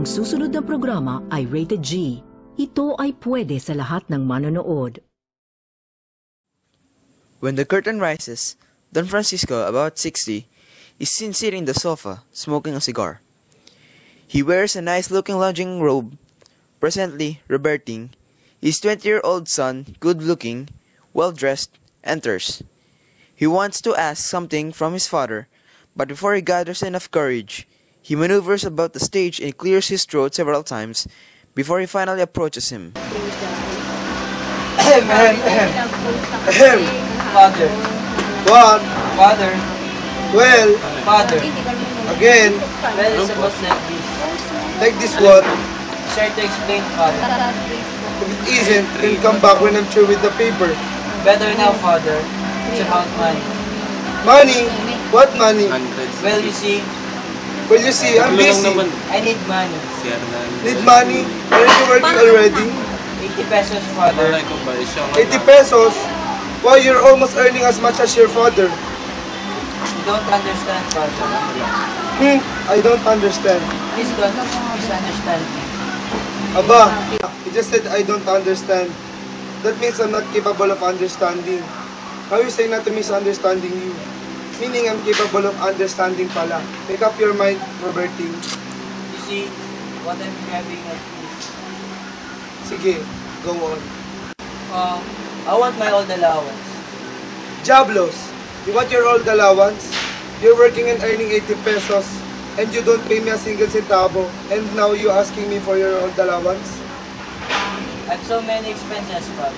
Ang susunod na programa ay rated G. Ito ay pwede sa lahat ng manonood. When the curtain rises, Don Francisco, about 60, is seen sitting on the sofa, smoking a cigar. He wears a nice-looking lounging robe. Presently, Roberting, his 20-year-old son, good-looking, well-dressed, enters. He wants to ask something from his father, but before he gathers enough courage, he maneuvers about the stage and clears his throat several times before he finally approaches him. Father. What? Father. Well, Father. again, Well, it's about like this. like this what? Sorry to explain, Father. If it isn't, then come back when I'm through with the paper. Better now, Father. It's about money. Money? What money? Well, you see, Well, you see, I'm busy. I need money. Need money? Aren't you working already? 80 pesos, Father. 80 pesos? Why, you're almost earning as much as your father. You don't understand, Father. I don't understand. Please don't misunderstand me. Aba, you just said I don't understand. That means I'm not capable of understanding. How you say not to misunderstanding you? Meaning I'm capable of understanding pala. Make up your mind, Roberting. You see, what I'm having at least. Sige, go on. I want my old allowance. Diablos, you want your old allowance? You're working and earning 80 pesos and you don't pay me a single centavo and now you asking me for your old allowance? I have so many expenses, Father.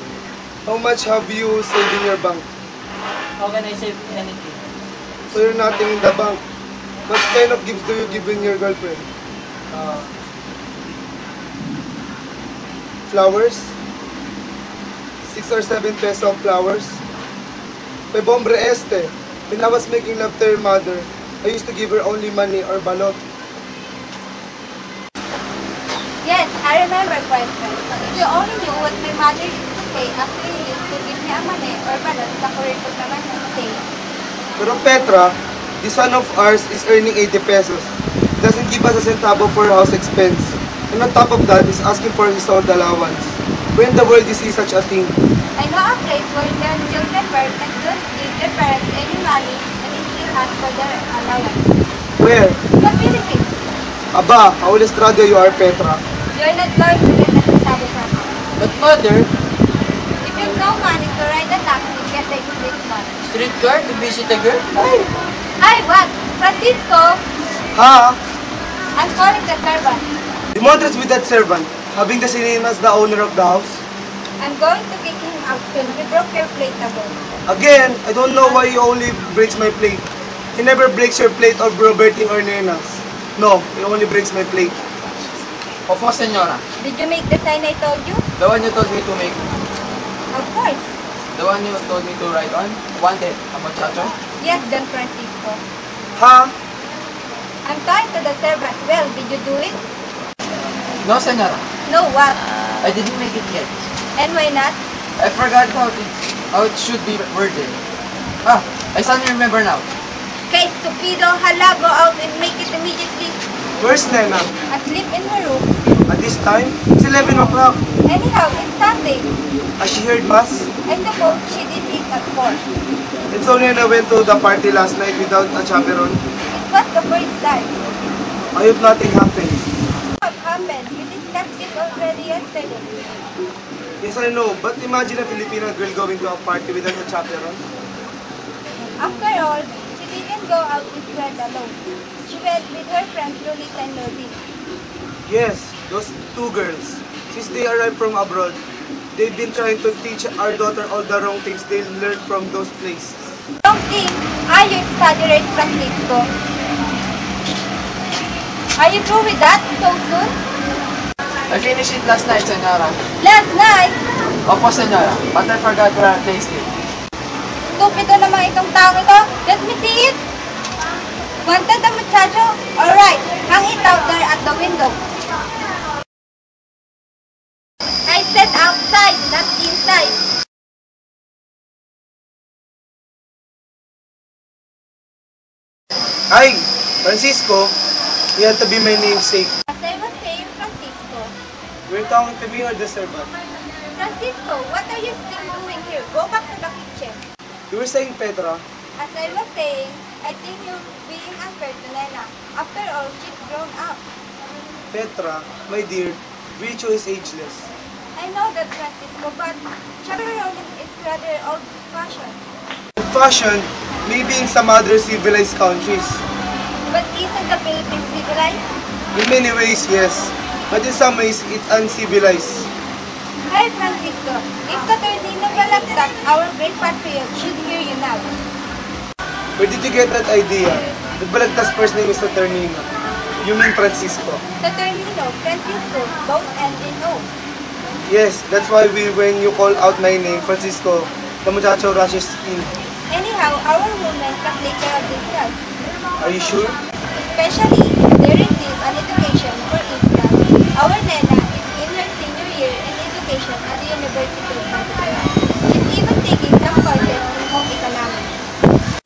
How much have you saved in your bank? How can I save anything? So you're nothing in the bank. What kind of gifts do you give in your girlfriend? Flowers? 6 or 7 peso flowers? Pebombre este. When I was making love to your mother, I used to give her only money or balot. Yes, I remember quite well. If you only knew what my mother used to say after you used to give me a money or balot sa kuripot naman ng say. Pero Petra, the son of ours is earning 80 pesos. Doesn't give us a centavo for house expense. And on top of that, is asking for his old allowance. Where in the world you see such a thing? I know a place where their children work and don't give their parents any money and still ask for their allowance. Where? The Philippines. Aba, how estrado you are, Petra. You're not going to get a centavo from us. But, Mother, If you've no money to ride a taxi, get the street money. streetcar to visit a girl? Ay, what? Francisco, Ha? I'm calling the servant. Demonstrates with that servant, having the same name as the owner of the house. I'm going to kick him out soon. He broke your plate above. Again, I don't know why he only breaks my plate. He never breaks your plate of Roberting or Nena's. No, he only breaks my plate. Opo, Senora. Did you make the sign I told you? The one you told me to make. Of course. The one you told me to write on. Wanted. A muchacho. Yes, Don Francisco. Ha? I'm talking to the servant. Well, did you do it? No, Senora. No, what? I didn't make it yet. And why not? I forgot how it should be worded. I suddenly remember now. Kay stupido, hala, go out and make it immediately. Where's Nena? Asleep in her room. At this time? It's 11 o'clock. Anyhow, it's Sunday. Has she heard mass? I suppose she did it at 4. And so Nena went to the party last night without a chaperon. It was the first time. I hope nothing happened. What happened? We discussed this already yesterday. Yes, I know, but imagine a Filipino girl going to a party without a chaperon. After all, she didn't go out with Fred alone. She went with her friends Lolita and Lodi. Yes, those two girls. Since they arrived from abroad, they've been trying to teach our daughter all the wrong things they learned from those places. Don't think, are you exaggerate, Francisco? Are you through with that so soon? I finished it last night, Senora. Last night? Opo, Senora. But I forgot where I placed it. Stupido naman itong taong ito. Let me see it. Wanted the muchacho? Alright, hang it out there at the window. I said outside, not inside. Ay, Francisco, you have to be my namesake. As I was saying, You're talking to me or the servant? Francisco, what are you still doing here? Go back to the kitchen. You were saying, Petra, As I was saying, I think you're being unfair to Nena. After all, she's grown up. Petra, my dear, virtue is ageless. I know that, Francisco, but chaperon is rather old-fashioned. Fashion may be in some other civilized countries. But isn't the Philippines civilized? In many ways, yes. But in some ways, it's uncivilized. Hi, Francisco. If Saturnino Balagtas, our great patriot, should hear you now. Where did you get that idea? The Balagtas first name is Saturnino. You mean Francisco? Saturnino, Francisco, both end in O. Yes, that's why when you call out my name, Francisco, the muchacho rushes in. Anyhow, our women can take care of themselves. Are you sure? Especially, they receive an education. For instance, our Nena is in her senior year in education at the University of Santa Clara. She's even taking some courses in home economics.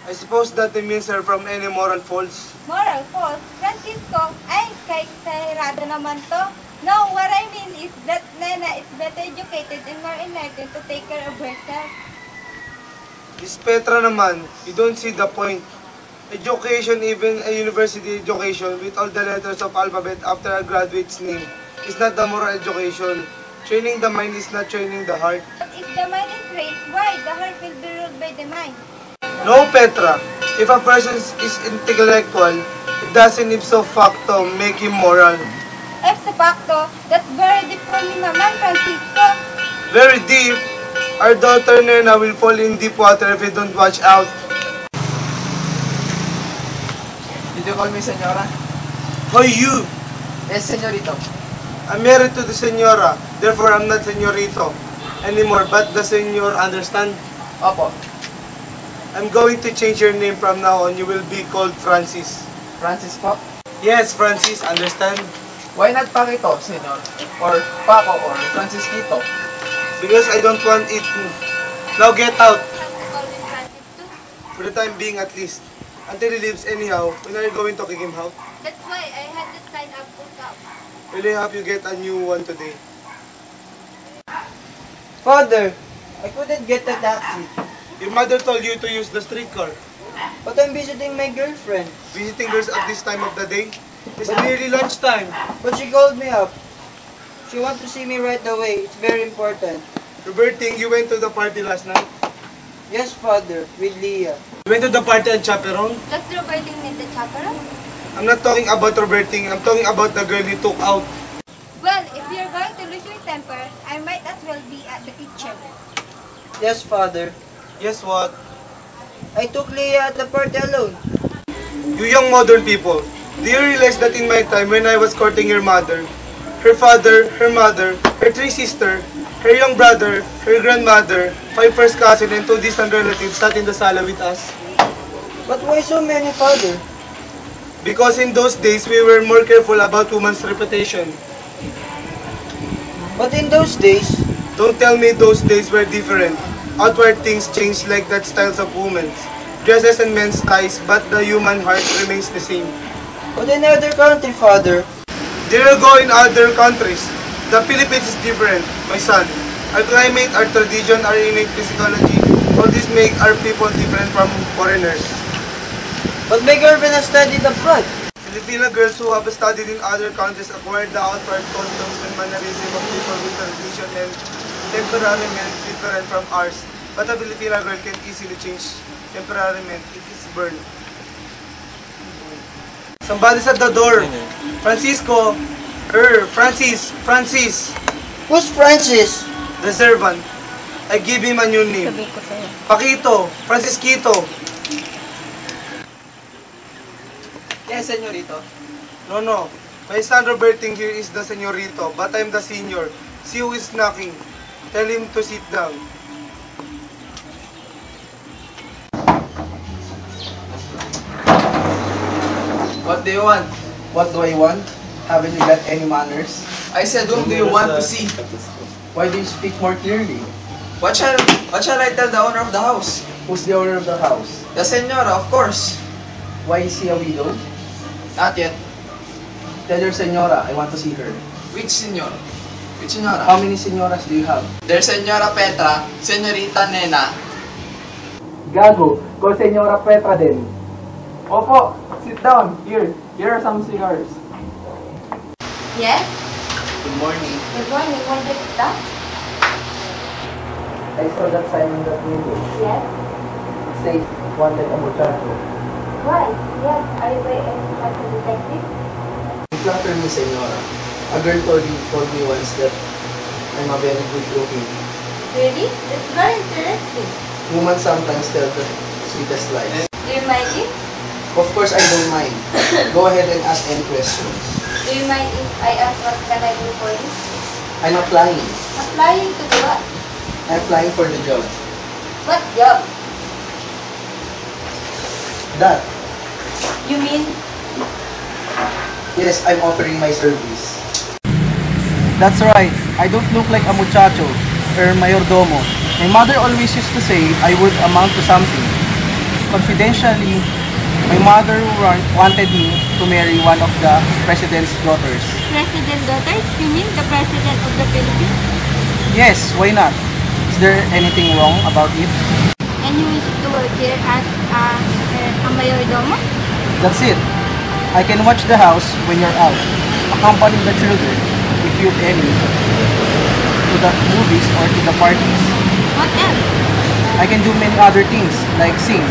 I suppose that means her from any moral faults. Moral fault, Francisco, ay, kay exagerado naman to. No, what I mean is that Nena is better educated and more enlightened to take care of herself. This Petra naman, you don't see the point. Education, even a university education with all the letters of alphabet after a graduate's name, is not the moral education. Training the mind is not training the heart. But if the mind is trained, why the heart will be ruled by the mind? No, Petra. If a person is intellectual, it doesn't ipso facto make him moral. Ipso facto, that's very deep for me naman, Francisco. Very deep. Our daughter Nena will fall in deep water if we don't watch out. Did you call me senora? Who you? Yes, senorito. I'm married to the senora, therefore I'm not senorito anymore, but the senor understand? Opo. I'm going to change your name from now on. You will be called Francis. Francis po? Yes, Francis, understand? Why not Paquito, senor? Or Paco or Francisquito? Because I don't want it. Now get out. Have to call him Francis too. For the time being at least. Until he leaves anyhow, when are you going to kick him out? That's why I had to sign up for CAP. Really hope you get a new one today. Father, I couldn't get a taxi, Your mother told you to use the streetcar. but I'm visiting my girlfriend. Visiting girls at this time of the day? It's nearly lunchtime. But she called me up. She wants to see me right away. It's very important. Roberting, you went to the party last night? Yes, Father, with Leah. You went to the party at Chaperon? Does Roberting need the chaperon? I'm not talking about Roberting. I'm talking about the girl you took out. Well, if you're going to lose your temper, I might as well be at the kitchen. Yes, Father. Yes, what? I took Leah at the party alone. You young modern people, do you realize that in my time when I was courting your mother, her father, her mother, her three sisters, her young brother, her grandmother, 5 first cousins, and 2 distant relatives sat in the sala with us? But why so many, Father? Because in those days, we were more careful about woman's reputation. But in those days, Don't tell me those days were different. Outward things changed like that styles of women's. Dresses and men's ties, but the human heart remains the same. but in other country, Father, There you go in other countries. The Philippines is different, my son. Our climate, our tradition, our innate physiology, all this make our people different from foreigners. but my girlfriend has studied abroad. Filipino girls who have studied in other countries acquired the outward customs and mannerism of people with tradition and temperament different from ours. But a Filipino girl can easily change temperament. It is born. Somebody's at the door. Francisco. Francis. Who's Francis? The servant. I give him a new name. Paquito. Francisquito. Yes, senorito. No. My son Roberting here is the señorito, but I'm the senior. See who is knocking. Tell him to sit down. What do you want? What do I want? Haven't you got any manners? I said, whom do you want to see? Why do you speak more clearly? What shall I tell the owner of the house? Who's the owner of the house? The senora, of course. Why is he a widow? Not yet. Tell your senora I want to see her. Which senor? Which senora? How many senioras do you have? There's Senora Petra, Senorita Nena. Gago, call Senora Petra din. Opo, sit down. Here are some cigars. Yes? Good morning. Good morning. What is that? I saw that sign on that window. Yes? It says, wanted a muchacho. Why? Yes. Are you as a detective? You flatter me, senora. A girl told me once that I'm a very good looking. Really? That's very interesting. Women sometimes tell the sweetest lies. Do you mind it? Of course, I don't mind. Go ahead and ask any questions. Do you mind if I ask what can I do for you? I'm applying. Applying to do what? I'm applying for the job. What job? That. You mean? Yes, I'm offering my service. That's right. I don't look like a muchacho or mayordomo. My mother always used to say I would amount to something. Confidentially, my mother wanted me to marry one of the president's daughters. President daughters? You mean the president of the Philippines? Yes, why not? Is there anything wrong about it? And you wish to work here as a mayordomo? That's it. I can watch the house when you're out, accompany the children, if you've any, to the movies or to the parties. What else? I can do many other things, like sing.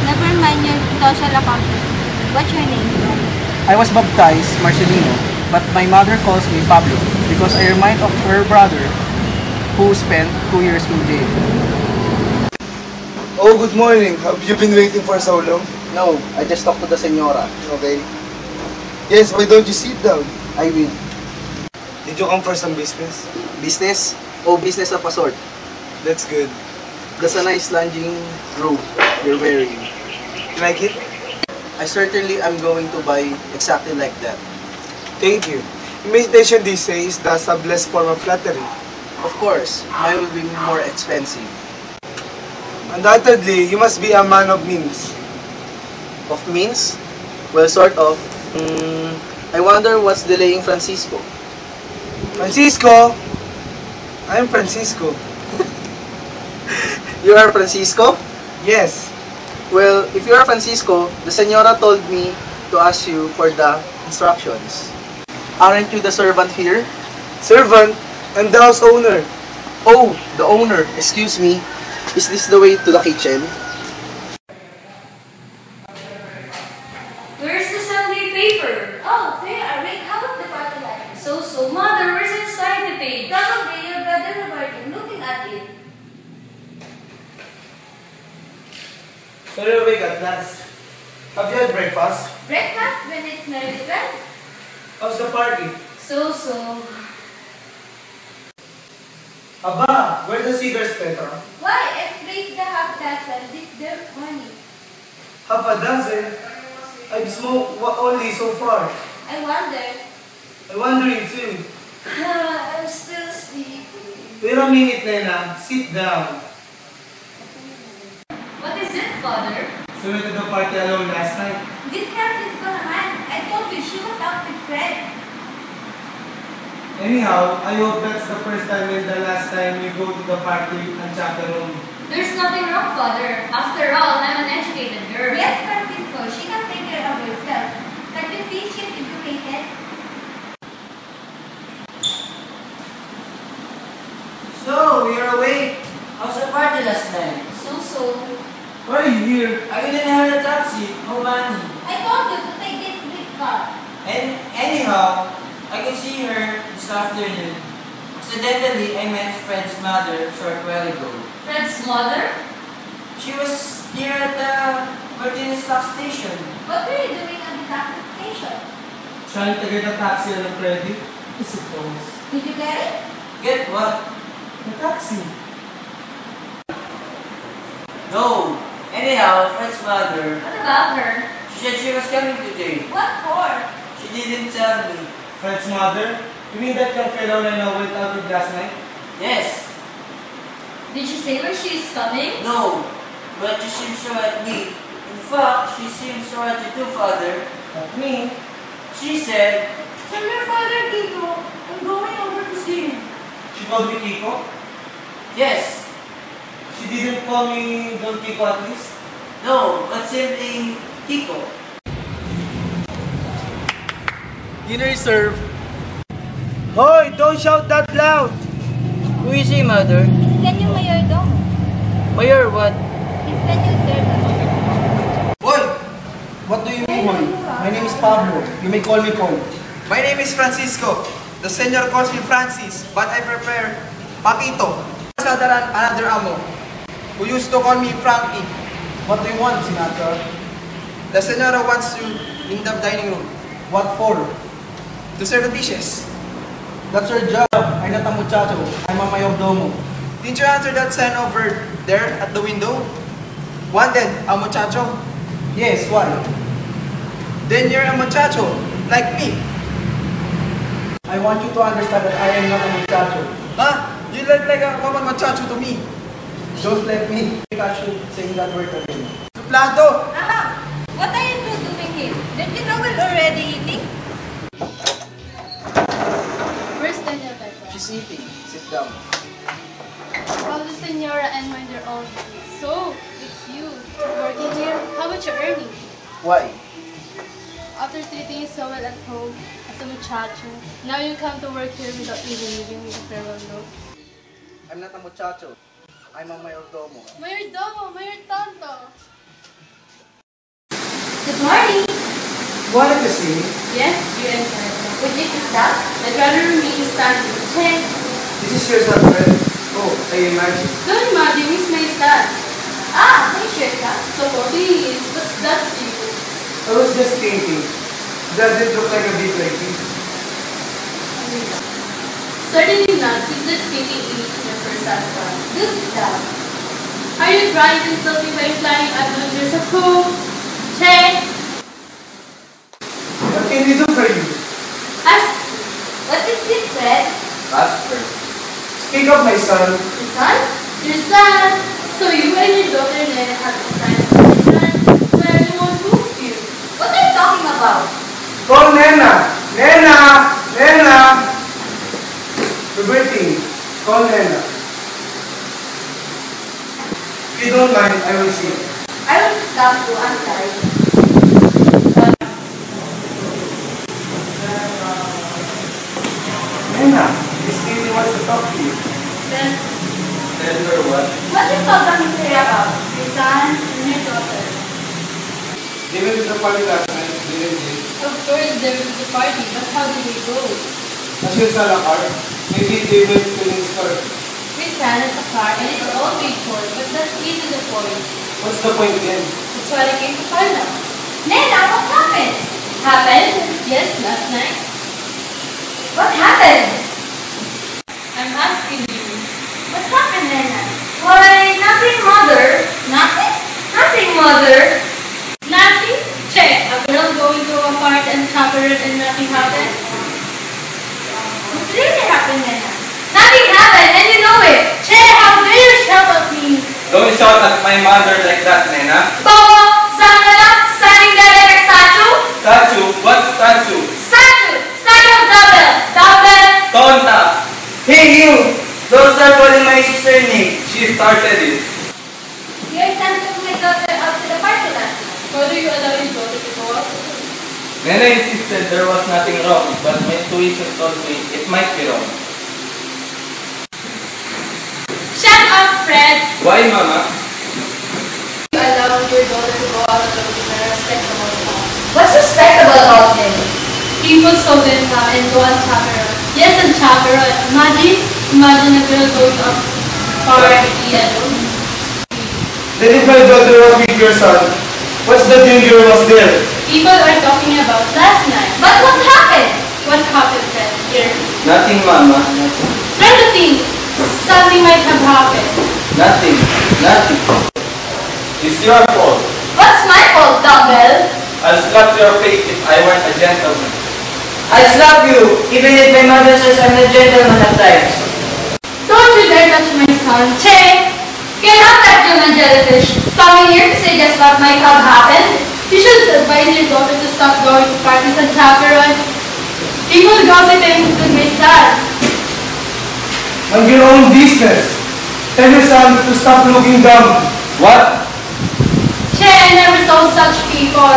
Never mind your social accomplishment. What's your name? I was baptized Marcelino, but my mother calls me Pablo because I remind of her brother who spent 2 years in jail. Oh, good morning. Have you been waiting for so long? No, I just talked to the senora. Okay. Yes, why don't you sit down? I will. Did you come for some business? Business? Oh, business of a sort. That's good. That's a nice lounging robe you're wearing. You like it? I certainly am going to buy exactly like that. Thank you. Imitation these days is the sublest form of flattery. Of course, mine will be more expensive. Undoubtedly, you must be a man of means. Of means? Well, sort of. I wonder what's delaying Francisco. Francisco? I'm Francisco. You are Francisco? Yes. Well, if you are Francisco, the senora told me to ask you for the instructions. Aren't you the servant here? Servant? I'm the house owner. Oh, the owner. Excuse me. Is this the way to the kitchen? Where's the Sunday paper? Oh, there are wait. How was the party like? So, mother, where's inside the page? Probably your brother Roberto looking at it. So you're awake at last. Have you had breakfast? Breakfast when it's married well? How's the party? So. Aba, where's the cigars, Petra? Why? I played the half dozen this their morning. Half a dozen? I've smoked only so far. I wonder. I'm wondering too. I'm still sleepy. Wait a minute, Nena. Sit down. What is it, father? So we went to the party alone last night. This Francisco naman. I told you she was out with Fred. Anyhow, I hope that's the first time and the last time you go to the party and Chaperon. There's nothing wrong, father. After all, I'm an educated girl. Yes, Francisco. She can take care of herself. Can't you see she's educated? So, you're awake. How's the party last night? So. Why are you here? I didn't have a taxi. No money. I told you to take this big car. And anyhow, I could see her this afternoon. Accidentally, I met Fred's mother a short while ago. Fred's mother? She was here at the Martinez stock station. What were you doing at the taxi station? Trying to get a taxi on a credit? I suppose. Did you get it? Get what? A taxi. No. Anyhow, Fred's mother, What about her? she said she was coming today. What for? She didn't tell me. Fred's mother? You mean that young fellow I went out with last night? Yes. Did she say where she is coming? No. But she seems so at me. In fact, she seems so at you too, Father. At me? She said Tell your father, Kiko. I'm going over to see him. She called me Kiko? Yes. She didn't call me Don Kiko at least? No, but simply Kiko. Dinner is served. Hoy! Don't shout that loud! Who is he, mother? He's the new mayordomo. Mayor, what? He's the new servant. Hoy! What do you mean, Hoy? My name is Pablo. You may call me Paul. My name is Francisco. The senor calls me Francis, but I prefer Paquito. Another amo, who used to call me Frankie. What do you want, Sinatra? The senora wants you in the dining room What for? to serve the dishes. That's your job. I'm not a muchacho. I'm a mayordomo. Didn't you answer that sign over there at the window? Wanted, a muchacho. Yes, why? Then you're a muchacho, like me. I want you to understand that I am not a muchacho. Huh? You look like a common muchacho to me. Don't let me catch you saying that word again. Suplado! Aha! What are you two doing here? Don't you know we're already eating? Where's Daniel Petra? She's eating. Sit down. How the senora and mine are all so, it's you working here. How much you earning? Why? After treating you so well at home as a muchacho, now you come to work here without even giving me a farewell note. I'm not a muchacho. I'm a mayordomo. Mayordomo, Mayor Tonto. Good morning. Wanted to see me? Yes, you entered. Would you sit down? I'd rather remain standing. Check. This is your son, friend. Oh, I imagine. Don't imagine, he's my son. Ah, hey, Shirka. Supposing he is, but that's you. I was just thinking. Does it look like a bit like me? Certainly not. He's just speaking English in your first husband. Do sit down. Are you trying to insult me by flying adventures at home? Check. What can we do for you? Ask. What is this, Fred? Ask Speak up, my son. Your son? Your son! So you and your daughter Nena have decided for your son. Well, I won't move you. What are you talking about? Call Nena! Nena! Nena! Robertine, call Nena. If you don't mind, I will see. I will stop you. I'm sorry. Nena, this lady wants to talk to you. Then, Tell her what? what is all the mystery about? Your son and your daughter. They went to the party last night, didn't they? Of course, they were to the party, but how did they go? As you saw the car, maybe they went to the store. Your son has a car and it's all paid for, but that isn't the point. What's the point then? That's what I came to find out. Nena, what happened? Happened? Yes, last night. What happened? I'm asking you. What happened, Nena? Why, nothing, Mother. Nothing? Nothing, Mother. Nothing? Check. A girl going to a party and chaperon and nothing happened? What really happened, Nena? Nothing happened and you know it. Check, how dare you shout at me? Don't shout at my mother like that, Nena. Bobo, Sangala, standing there like a statue? Statue? What statue? Statue! Statue of Double! Double! Tonta! Hey, you! Don't start calling my sister name. She started it. Your son took my daughter out to the party last night. Why do you allow your daughter to go out? Nena insisted there was nothing wrong, but my intuition told me it might be wrong. Shut up, Fred! Why, Mama? You allow your daughter to go out alone with a respectable son. What's respectable about him? People saw them come and go on chaperon. Yes, and chaperon. Imagine a girl going up party alone. Then if my daughter was with your son, what's the danger was there? People are talking about last night. But what happened? What happened then? Here. Nothing, Mama. Nothing. Try to think. Something might have happened. Nothing. Nothing. It's your fault. What's my fault, Dumbbell? I'll slap your face if I weren't a gentleman. I'll slap you, even if my mother says I'm a gentleman at times. Don't you dare touch my son. Che! Cannot touch you, my jellyfish. Coming here to say just what might have happened? You should advise your daughter to stop going to parties and chaperon. People gossiping with my son. Mind your own business. Tell your son to stop looking dumb. What? Che, I never saw such people.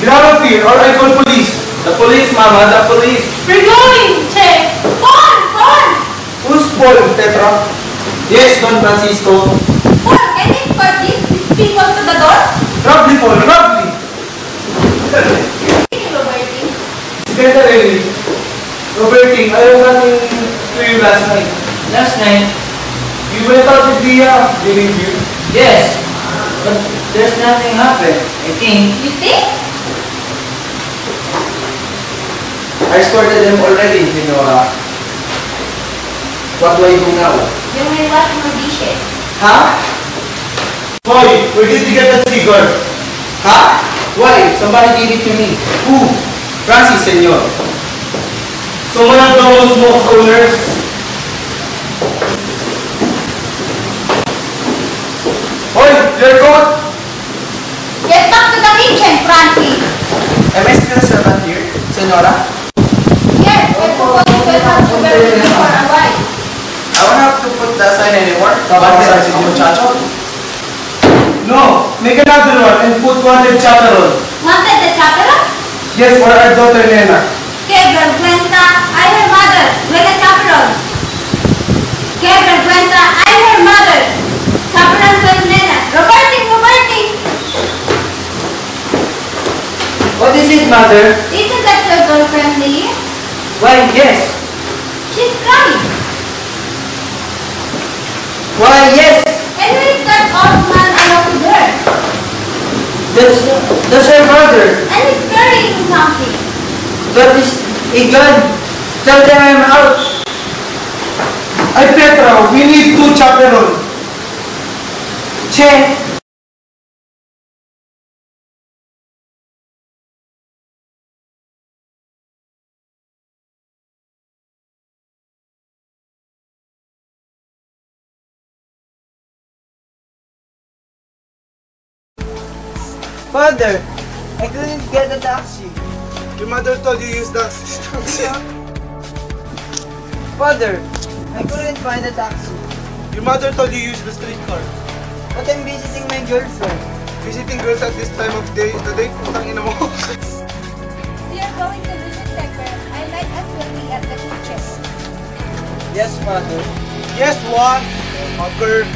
Get out of here or I call police. The police, Mama, the police. We're going, Che. Paul! Who's Paul, Tetra? Yes, Don Francisco. Paul, can you put these people to the door? Roughly, Paul, roughly. Roberti. Secretary, Roberting, I have nothing to you last night. Last night, You went out with Dia, didn't you? yes, but there's nothing happened. I think. You think? I escorted them already, Senora. What do I do now? You may wash my dishes. Huh? Boy, where did you get that cigar? Huh? Why? Somebody gave it to me. Who? Francis, Senor. Someone at the smoke owners. Boy, your coat! Get back to the kitchen, Frankie. Am I still a servant here, Senora? Yes, I suppose you will have to bear with me for a while. I won't have to put the sign anymore. Wanted a muchacho. No, make another one and put wanted chaperon. Wanted the chaperon? Yes, for our daughter Nena. Gabriel Cuenta, I'm her mother. Like a chaperon. Gabriel Cuenta, I'm her mother. Chaperon with Nena. Roberti! What is it, Mother? Isn't that your girlfriend, Lee? Why, yes. She's crying. Why, yes. And who is that old man along with her? That's her father. And he's carrying something. That is a gun. Tell them I'm out. Ay, Petra, we need 2 chaperon. Che. Father, I couldn't get a taxi. Your mother told you use that taxi. Father, I couldn't find a taxi. Your mother told you use the streetcar. But I'm visiting my girlfriend. Visiting girls at this time of day, the day, putang ina mo. We are going to visit Pepper. I might as well be at the kitchen. Yes, Father. Yes, what? Mother.